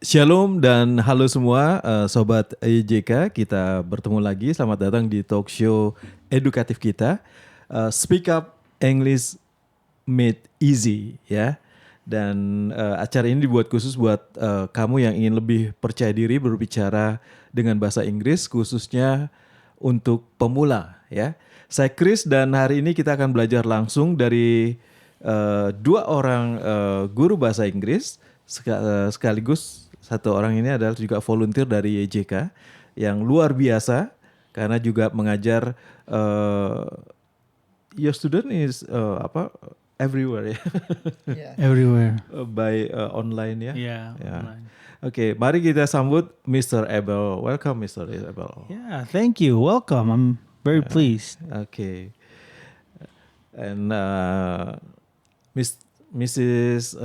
Shalom dan halo semua Sobat EJK, kita bertemu lagi. Selamat datang di talk show edukatif kita, Speak Up English Made Easy ya. Dan acara ini dibuat khusus buat kamu yang ingin lebih percaya diri berbicara dengan bahasa Inggris, khususnya untuk pemula ya. Saya Chris dan hari ini kita akan belajar langsung dari dua orang guru bahasa Inggris sekaligus satu orang ini adalah juga volunteer dari YJK yang luar biasa karena juga mengajar your student is everywhere ya. Yeah. Everywhere. By online ya. Yeah. Ya. Online. Oke, mari kita sambut Mr. Abel. Welcome Mr. Abel. Yeah. Thank you. Welcome. I'm very pleased. Okay. And Mrs.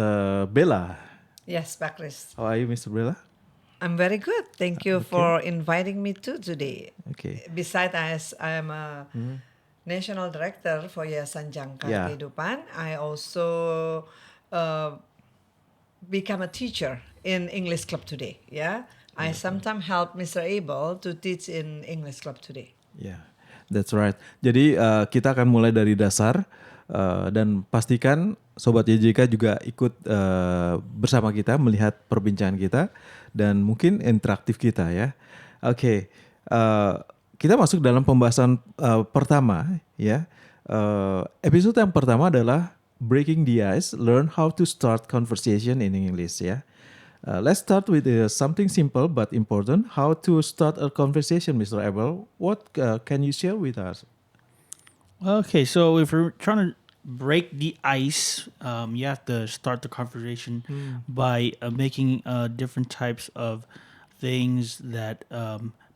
Bella. Yes, Pak Chris. How are you, Mr. Bella? I'm very good. Thank you for inviting me to today. Okay. Besides, as I am a national director for Yayasan Jangkar Yeah. Kehidupan, I also become a teacher in English Club today. Yeah, I sometimes help Mr. Abel to teach in English Club today. Yeah, that's right. Jadi kita akan mulai dari dasar dan pastikan Sobat YJK juga ikut bersama kita melihat perbincangan kita dan mungkin interaktif kita ya. Oke, kita masuk dalam pembahasan pertama ya. Episode yang pertama adalah Breaking the Ice, Learn How to Start Conversation in English ya. Let's start with something simple but important. How to start a conversation, Mr. Abel? What can you share with us? Okay. So if we're trying to break the ice, you have to start the conversation by making different types of things that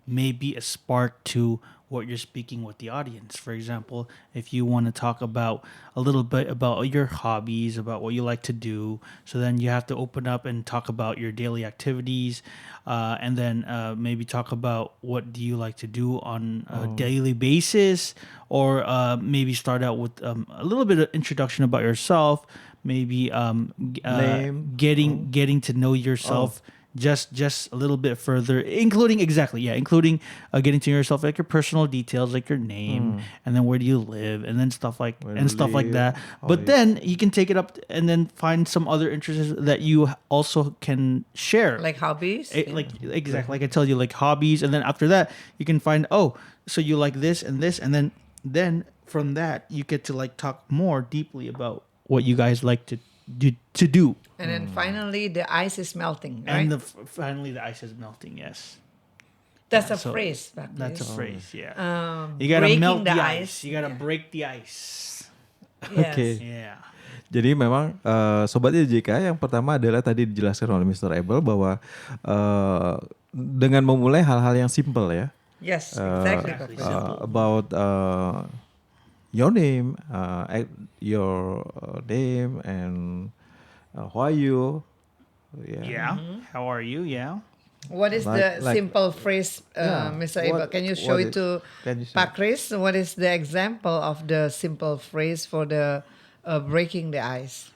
may be a spark to what you're speaking with the audience. For example, if you want to talk about a little bit about your hobbies, about what you like to do, so then you have to open up and talk about your daily activities, and then maybe talk about what do you like to do on a daily basis, or maybe start out with a little bit of introduction about yourself, maybe Name. getting to know yourself just a little bit further, including getting to know yourself, like your personal details, like your name, and then where do you live, and then stuff like that. But then you can take it up and then find some other interests that you also can share, Like hobbies? like exactly, like I tell you, like hobbies, and then after that you can find, so you like this and this, and then from that you get to like talk more deeply about what you guys like to do. And then finally, the ice is melting, right? And finally the ice is melting. Yes, That's a so phrase, Pak that's a Chris. phrase. Yeah, Um, you gotta breaking melt the the ice. You gotta Yeah. break the ice. Yes. Oke. Yeah. Jadi memang Sobat YJK yang pertama adalah tadi dijelaskan oleh Mr. Abel bahwa dengan memulai hal-hal yang simple ya. Yes, exactly. Pak Chris. About your name, your name and who are you? Yeah. How are you? Yeah. What is the Like- simple phrase, Mr. Abel? Can you show it to can you show? Pak Chris? What is the example of the simple phrase for the breaking the ice?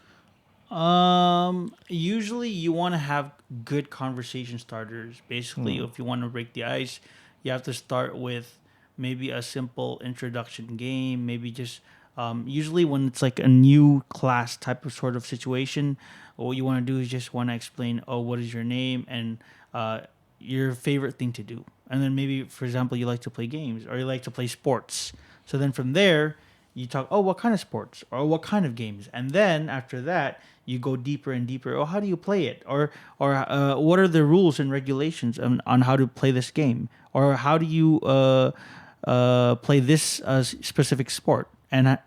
Usually you want to have good conversation starters. Basically, if you want to break the ice, you have to start with maybe a simple introduction game. Maybe just usually when it's like a new class type of sort of situation, what you want to do is just want to explain, what is your name and your favorite thing to do. And then maybe, for example, you like to play games or you like to play sports. So then from there, you talk, what kind of sports or what kind of games, and then after that you go deeper and deeper. How do you play it, or what are the rules and regulations on how to play this game, or how do you play this specific sport, and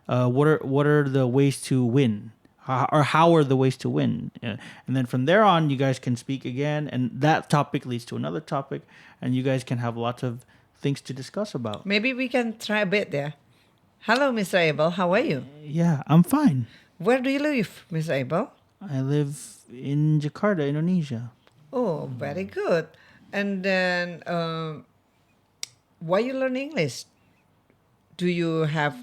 what are the ways to win, or how are the ways to win, and then from there on you guys can speak again, and that topic leads to another topic, and you guys can have lots of things to discuss about. Maybe we can try a bit there. Hello, Mr. Abel. How are you? Yeah, I'm fine. Where do you live, Mr. Abel? I live in Jakarta, Indonesia. Oh, very good. And then, why you learn English? Do you have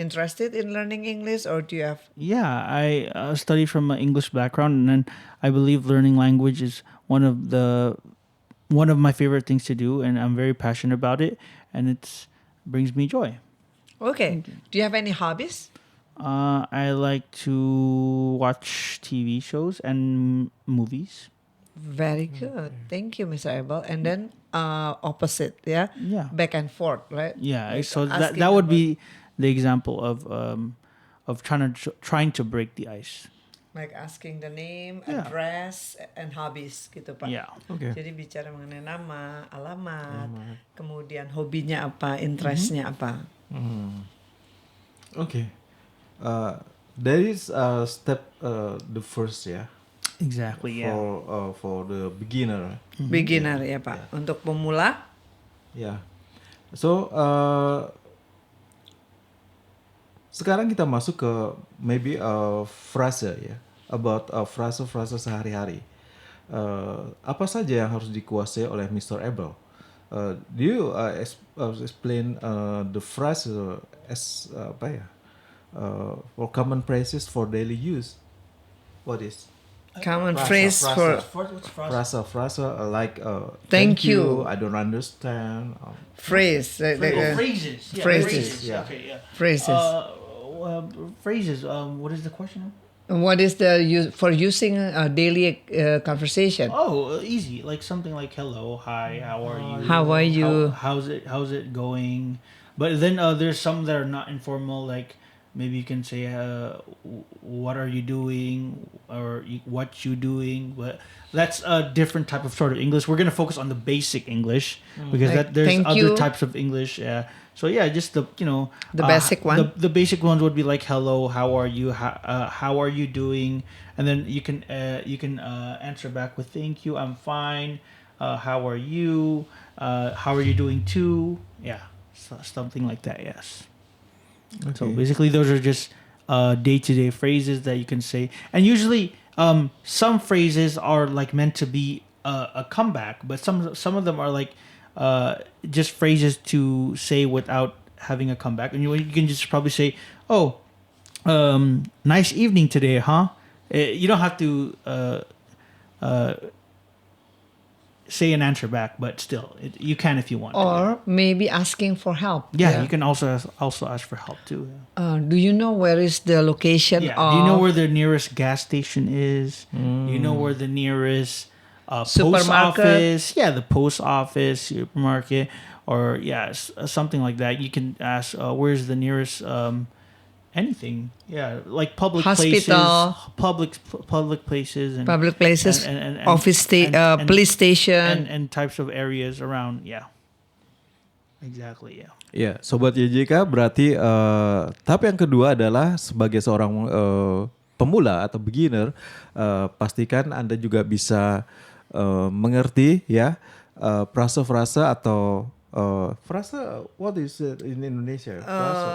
interested in learning English, or do you have? Yeah, I study from an English background, and then I believe learning language is one of my favorite things to do, and I'm very passionate about it, and it brings me joy. Okay. Do you have any hobbies? I like to watch TV shows and movies. Very good. Thank you, Mr. Abel. And then opposite, yeah? Yeah. Back and forth, right? Yeah, Like so that asking that would about- be the example of trying to break the ice. like asking the name, Yeah. address, and hobbies gitu Pak. Yeah. Okay. Jadi bicara mengenai nama, alamat, kemudian hobinya apa, interestnya apa. Okay. There is step the first Exactly. Yeah. for the beginner. Beginner ya Pak. Untuk pemula, Ya. So sekarang kita masuk ke maybe frase ya, about frase-frase sehari-hari. Apa saja yang harus dikuasai oleh Mr. Abel? Do you explain the phrase as apa ya? For common phrases for daily use. What is common Frasa, phrase frasa. for frase like Thank you. I don't understand. phrase, Phrases. Yeah, Phrases, yeah. Okay. Yeah. phrases. Phrases. What is the question? What is the use for using a daily conversation? Oh, easy. Like something like hello, hi, how are you? How are you? How's it going? But then there's some that are not informal. Like maybe you can say, what are you doing, or what you doing. But that's a different type of sort of English. We're gonna focus on the basic English because Like, there's thank other you. types of English. Yeah. So yeah, just the The basic one? The basic ones would be like hello, how are you, how are you doing, and then you can answer back with thank you, I'm fine, how are you, how are you doing too, yeah, so, something like that. Yes. So Okay. basically, those are just day-to-day phrases that you can say, and usually some phrases are like meant to be a comeback, but some of them are like just phrases to say without having a comeback, and you can just probably say, "Oh, nice evening today, huh?" You don't have to say an answer back, but still, you can if you want. Or maybe asking for help. yeah, you can also ask for help too. Yeah. Do you know where is the location Yeah. of Do you know where the nearest gas station is? Do you know where the nearest post Supermarket? office? Yeah, the post office, supermarket, or something like that. You can ask, where's the nearest anything? Yeah, like public Hospital. places, public places, and public places, and office and- police station? and types of areas around. Yeah, exactly. Yeah. Ya, Sobat YJK berarti tahap yang kedua adalah sebagai seorang pemula atau beginner, pastikan Anda juga bisa mengerti ya frase-frase atau frase, what is it in Indonesia? Frase.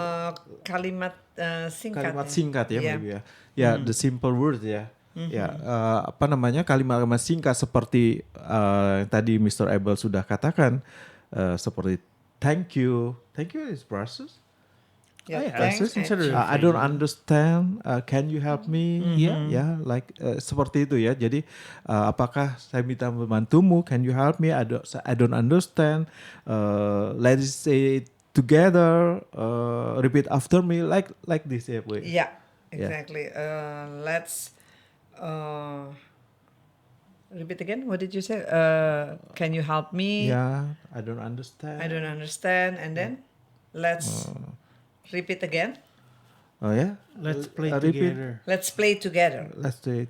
Kalimat singkat. Kalimat singkat ya, Iya. maybe ya. Ya, the simple word ya. Ya, apa namanya, kalimat-kalimat singkat seperti yang tadi Mr. Abel sudah katakan, seperti thank you is process. Yeah, yeah, thanks. it's considered- I don't understand. Can you help me? Yeah. Ya, like seperti itu ya. Jadi apakah saya minta membantumu? Can you help me? I don't understand. Let's say it together. Repeat after me. Like this ya, Bu. Yeah, exactly. Let's repeat again. What did you say? Can you help me? Yeah, I don't understand. I don't understand. And then let's repeat again. Oh ya. Let's play Repeat. together. Let's play together. Let's say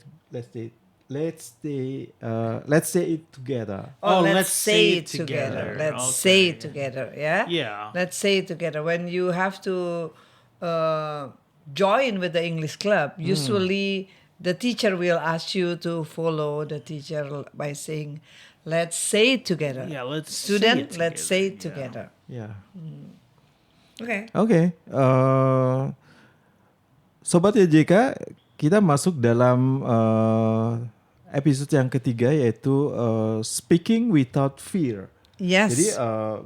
it together. Oh, Oh, let's say it together. Let's say it Okay. together. Yeah. Yeah. Let's say it together. When you have to join with the English club, usually the teacher will ask you to follow the teacher by saying, "Let's say it together." Yeah, let's Student, say it let's together. say it Yeah. together. Ya. Okay. Oke, Sobat YJK, kita masuk dalam episode yang ketiga, yaitu speaking without fear. Yes. Jadi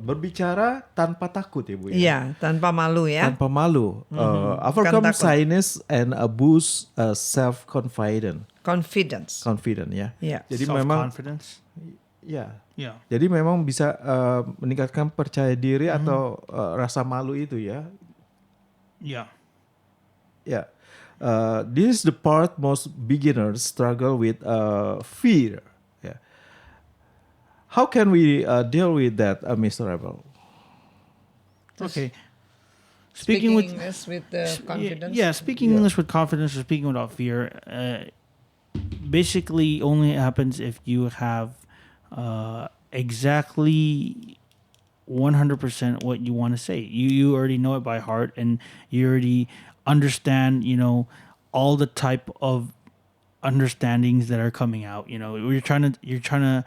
berbicara tanpa takut ya Bu ya. Iya, tanpa malu ya. Tanpa malu. Overcome Bukan takut. shyness and boost self confidence. Confidence. Confident ya. Iya. Jadi memang Self-confidence. ya. Yeah. Jadi memang bisa meningkatkan percaya diri atau rasa malu itu ya. Yeah. Yeah. This is the part most beginners struggle with fear. Yeah. How can we deal with that, Mr. Rebel? Okay. Speaking Speaking with English with confidence. Yeah, speaking English with confidence or speaking without fear, basically only happens if you have exactly 100% what you want to say. You already know it by heart, and you already understand, all the type of understandings that are coming out. You're trying to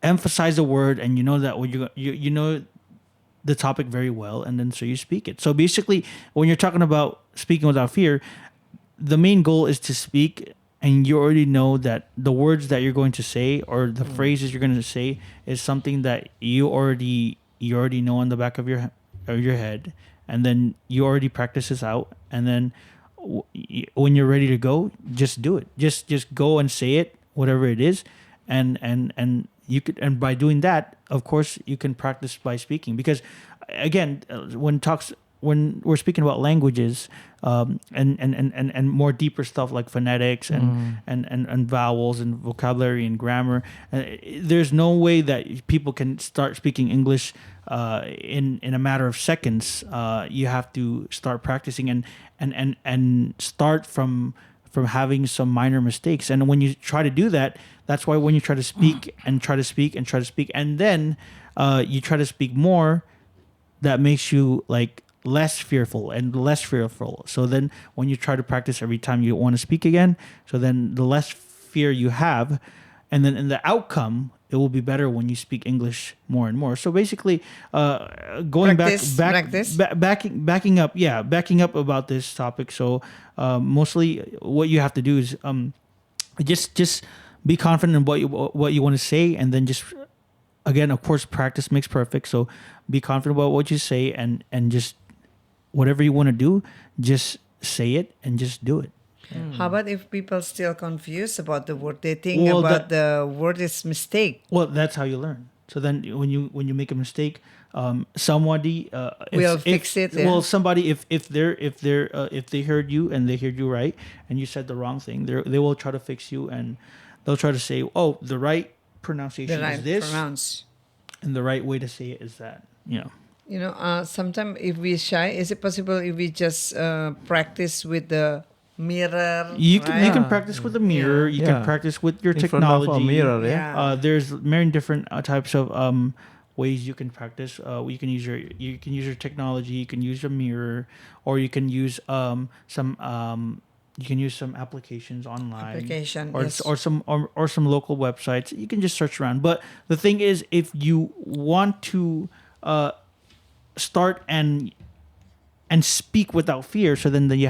emphasize a word, and you know that when you know the topic very well, and then so you speak it. So basically, when you're talking about speaking without fear, the main goal is to speak, and you already know that the words that you're going to say or the phrases you're going to say is something that you already know on the back of your head, and then you already practice this out, and then when you're ready to go, just do it. Just go and say it, whatever it is, and you could, and by doing that, of course, you can practice by speaking, because again, when we're speaking about languages, and more deeper stuff like phonetics and vowels and vocabulary and grammar, there's no way that people can start speaking English in a matter of seconds. You have to start practicing and start from having some minor mistakes. And when you try to do that, that's why when you try to speak and try to speak and try to speak, and then you try to speak more, that makes you like less fearful. So then when you try to practice every time you want to speak again, so then the less fear you have, and then in the outcome, it will be better when you speak English more and more. So basically, going Practice. backing up about this topic. So mostly what you have to do is just be confident in what you want to say, and then just, again, of course, practice makes perfect. So be confident about what you say, and just whatever you want to do, just say it and just do it. How about if people still confused about the word? They think Well, about the word is mistake. Well, that's how you learn. So then when you make a mistake, somebody Will fix it, yeah. Well, somebody if they heard you and they heard you right, and you said the wrong thing, they will try to fix you, and they'll try to say, oh, the right pronunciation The right is this, pronounce. and the right way to say it is that. Sometimes if we shy, is it possible if we just practice with the mirror? You can right? practice with a mirror. You Yeah. can practice with your In front of technology. a mirror, yeah. Yeah. There's many different types of ways you can practice. You can use your technology. You can use a mirror, or you can use some applications online. Application, or yes. or some local websites. You can just search around. But the thing is, if you want to start and speak without fear, so then you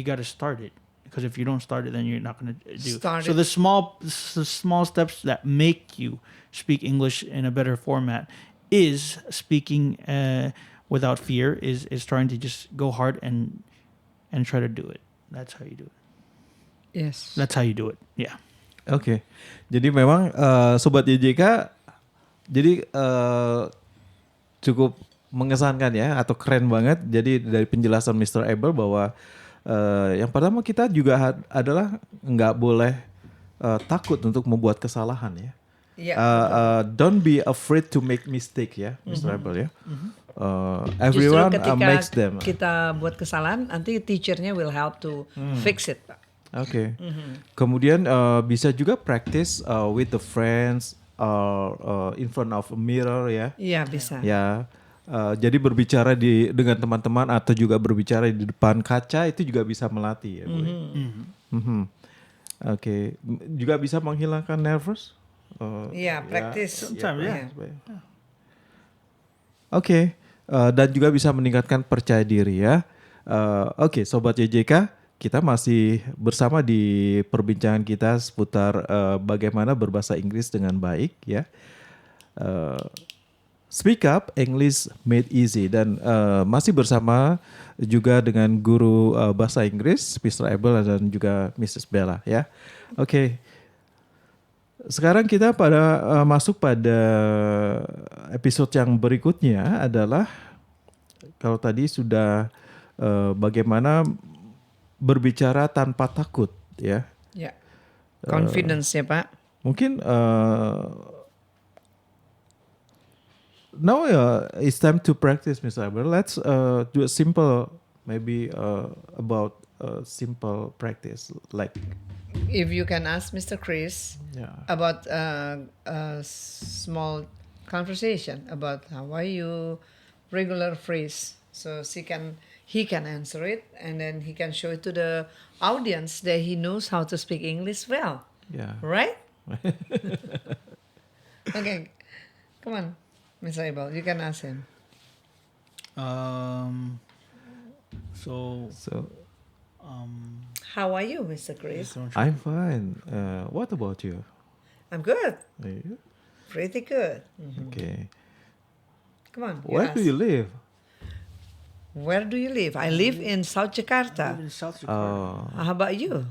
got to start it, because if you don't start it, then you're not going to do Start so it. the small steps that make you speak English in a better format is speaking without fear, is trying to just go hard and try to do it. That's how you do it. Yes. That's how you do it. Yeah. Oke, jadi memang Sobat YJK, jadi cukup mengesankan ya, atau keren banget. Jadi dari penjelasan Mr. Abel bahwa yang pertama kita juga adalah nggak boleh takut untuk membuat kesalahan ya. Iya. Don't be afraid to make mistake ya, Mr. Abel ya. Justru Everyone ketika makes them. kita buat kesalahan, nanti teachernya will help to fix it, Pak. Oke. Kemudian bisa juga practice with the friends in front of a mirror ya. Iya, bisa. Ya. Jadi berbicara dengan teman-teman atau juga berbicara di depan kaca itu juga bisa melatih ya, Bu. Oke. Juga bisa menghilangkan nervous. Iya, practice. Sometimes, yeah. Oke. Dan juga bisa meningkatkan percaya diri ya. Oke, Sobat YJK, kita masih bersama di perbincangan kita seputar bagaimana berbahasa Inggris dengan baik ya. Speak Up English Made Easy, dan masih bersama juga dengan guru bahasa Inggris Mr. Abel dan juga Mrs. Bella ya. Oke. Sekarang kita masuk pada episode yang berikutnya adalah kalau tadi sudah bagaimana berbicara tanpa takut ya. Ya. Confidence ya Pak. Mungkin now it's time to practice, Mr. Aber. Let's do a simple, maybe about simple practice, like If you can ask Mr. Chris about a small conversation about how are you, regular phrase, so he can answer it, and then he can show it to the audience that he knows how to speak English well. Yeah. Right? Okay, come on, Mr. Abel, you can ask him. So How are you, Mr. Chris? I'm fine. What about you? I'm good, Are you? pretty good. Okay. Come on, Where do ask. you live? Where do you live? I live in South Jakarta. in South Jakarta. How about you?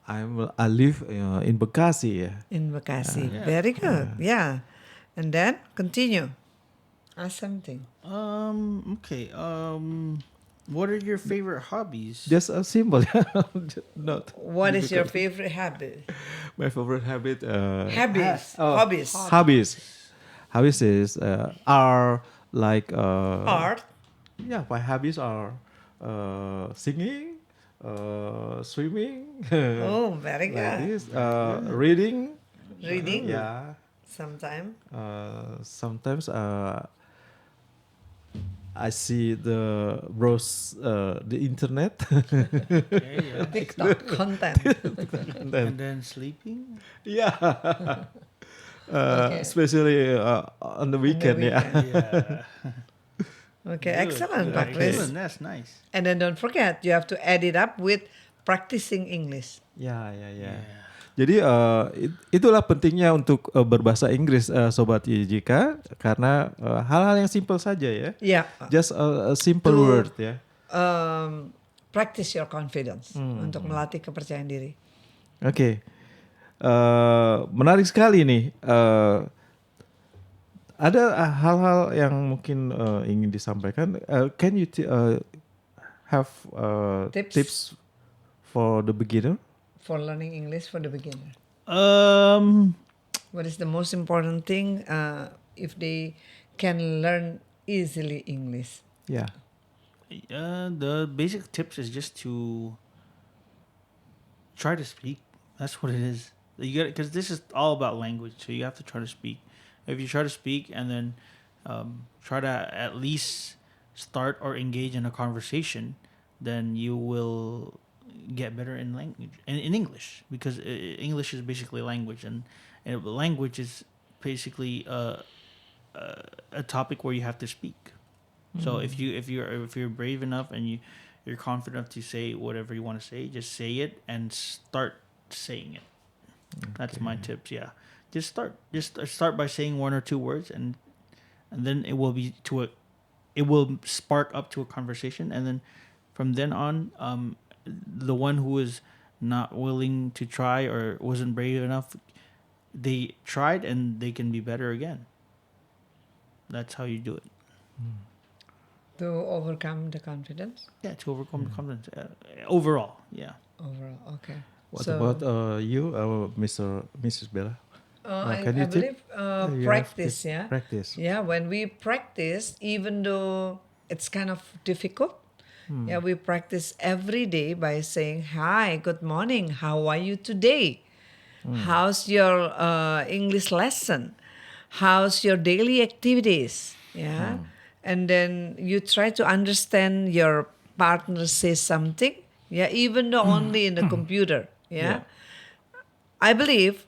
I live in Bekasi. In Bekasi. Yeah. Very good. Yeah. And then continue. Ask something. Okay. What are your favorite hobbies? Just simple. Not What is your difficult. favorite habit? My favorite habit. Hobbies. oh, Hobbies. Hobbies is are like Art. Yeah, my hobbies are singing, swimming. Oh, very Like good. this. Reading. Reading. Yeah. Sometime. Sometimes I see the browse the internet. Okay, yeah. TikTok content. And then sleeping. Yeah. Okay. Especially on the weekend. Yeah. Yeah. Okay, Good. excellent, Yeah, Pak Chris. excellent. That's nice. And then don't forget, you have to add it up with practicing English. Ya. Jadi itulah pentingnya untuk berbahasa Inggris, Sobat YJK, karena hal-hal yang simple saja ya. Yeah. Just a simple To- word ya. Practice your confidence untuk melatih kepercayaan diri. Oke. Menarik sekali nih. Ada hal-hal yang mungkin ingin disampaikan. Can you have Tips? tips for the beginner? For learning English for the beginner. What is the most important thing if they can learn easily English? Yeah. The basic tips is just to try to speak. That's what it is. You got because this is all about language, so you have to try to speak. If you try to speak and then try to at least start or engage in a conversation, then you will get better in language in English, because English is basically language, and language is basically a topic where you have to speak. So if you're brave enough and you're confident enough to say whatever you want to say, just say it and start saying it. That's my tips. Yeah, just start by saying one or two words, and then it will spark up to a conversation, and then from then on, the one who is not willing to try or wasn't brave enough, they tried and they can be better again. That's how you do it. To overcome the confidence Yeah, to overcome confidence. Overall, yeah. overall. Okay. What So, about you, Mrs. Bella? I can you believe You have practice, to yeah. Practice. Yeah, when we practice, even though it's kind of difficult, yeah, we practice every day by saying, "Hi, good morning. How are you today? How's your English lesson? How's your daily activities?" Yeah, and then you try to understand your partner says something. Yeah, even though only in the computer. Yeah. I believe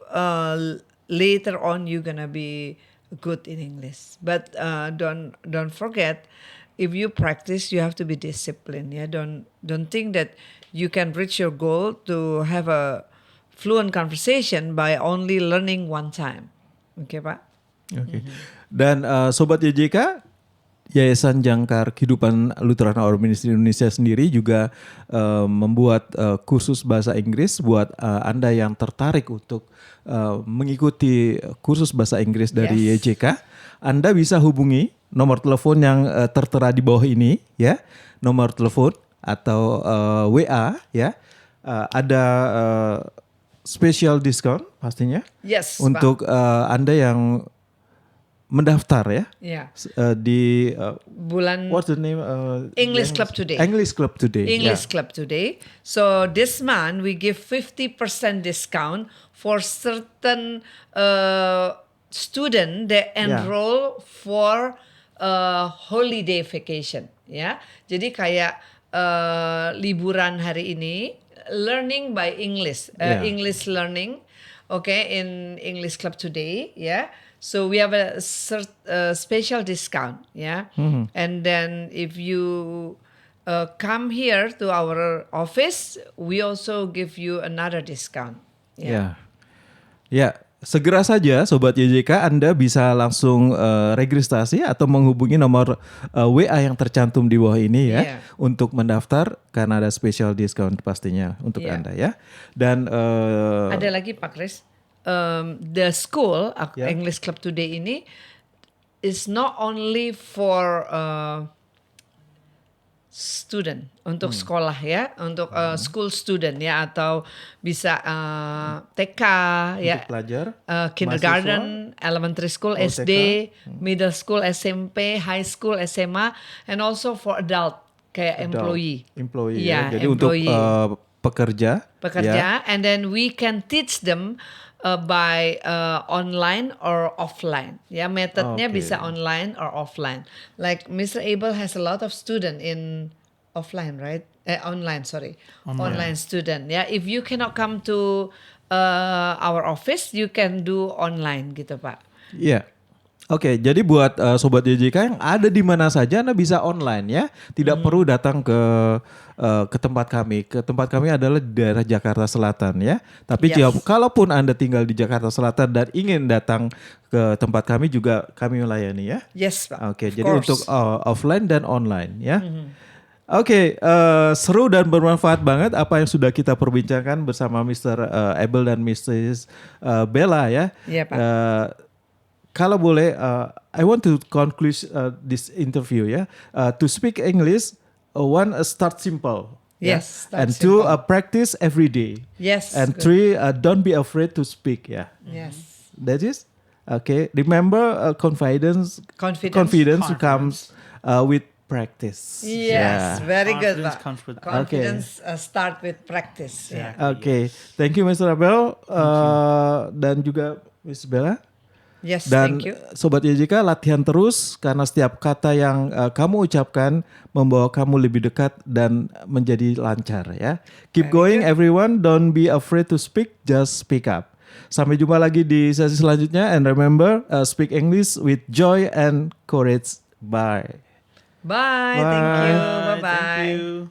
later on you're gonna be good in English. But don't forget, if you practice, you have to be disciplined. Yeah, don't think that you can reach your goal to have a fluent conversation by only learning one time. Okay, Pak? Oke. Dan Sobat YJK, Yayasan Jangkar Kehidupan Lutheran Our Ministry Indonesia sendiri juga membuat kursus bahasa Inggris buat Anda yang tertarik untuk mengikuti kursus bahasa Inggris dari Yes. YJK. Anda bisa hubungi nomor telepon yang tertera di bawah ini ya, nomor telepon atau WA ya. Ada special discount pastinya Yes, untuk Anda yang mendaftar ya. Yeah. Di Bulan what's the name? English Club Today. English Club Today. English Club Today. So this month we give 50% discount for certain student that enroll for holiday vacation. Ya, jadi kayak liburan hari ini, learning by English, English learning, okay, in English Club Today. Yeah. So we have a special discount, yeah. And then if you come here to our office, we also give you another discount. Ya. Ya, segera saja Sobat YJK, Anda bisa langsung registrasi atau menghubungi nomor WA yang tercantum di bawah ini ya, untuk mendaftar karena ada special discount pastinya untuk Anda ya. Dan ada lagi Pak Kris. The school English Club Today ini is not only for student, untuk sekolah ya, untuk school student ya, atau bisa TK ya, untuk pelajar, kindergarten, elementary school, SD, middle school, SMP, high school, SMA, and also for adult kayak employee ya. Jadi employee. Untuk pekerja, and then we can teach them by online or offline. Ya, metodenya bisa online or offline. Like Mr. Abel has a lot of student in offline, right? Online student. Ya, if you cannot come to our office, you can do online gitu, Pak. Iya. Oke, jadi buat Sobat YJK yang ada di mana saja Anda bisa online ya. Tidak perlu datang ke tempat kami. Ke tempat kami adalah di daerah Jakarta Selatan ya. Tapi kalaupun Anda tinggal di Jakarta Selatan dan ingin datang ke tempat kami juga kami melayani ya. Yes, Pak. Oke, jadi untuk offline dan online ya. Oke, seru dan bermanfaat banget apa yang sudah kita perbincangkan bersama Mr. Abel dan Mrs. Bella ya. Iya, Pak. Kalau boleh, I want to conclude this interview ya. To speak English, one start simple. Yes. And two, practice every day. Yes. And three, don't be afraid to speak. Yeah. Yes. That is okay. Remember, confidence comes with practice. Yes, very good. Confidence start with practice. Yeah. Okay, thank you, Mr. Abel, dan juga Miss Bella. Yes, dan thank you. Sobat YJK, latihan terus karena setiap kata yang kamu ucapkan membawa kamu lebih dekat dan menjadi lancar ya. Keep going everyone, don't be afraid to speak, just speak up. Sampai jumpa lagi di sesi selanjutnya, and remember, speak English with joy and courage. Bye. Bye. Thank you. Bye-bye. Thank you.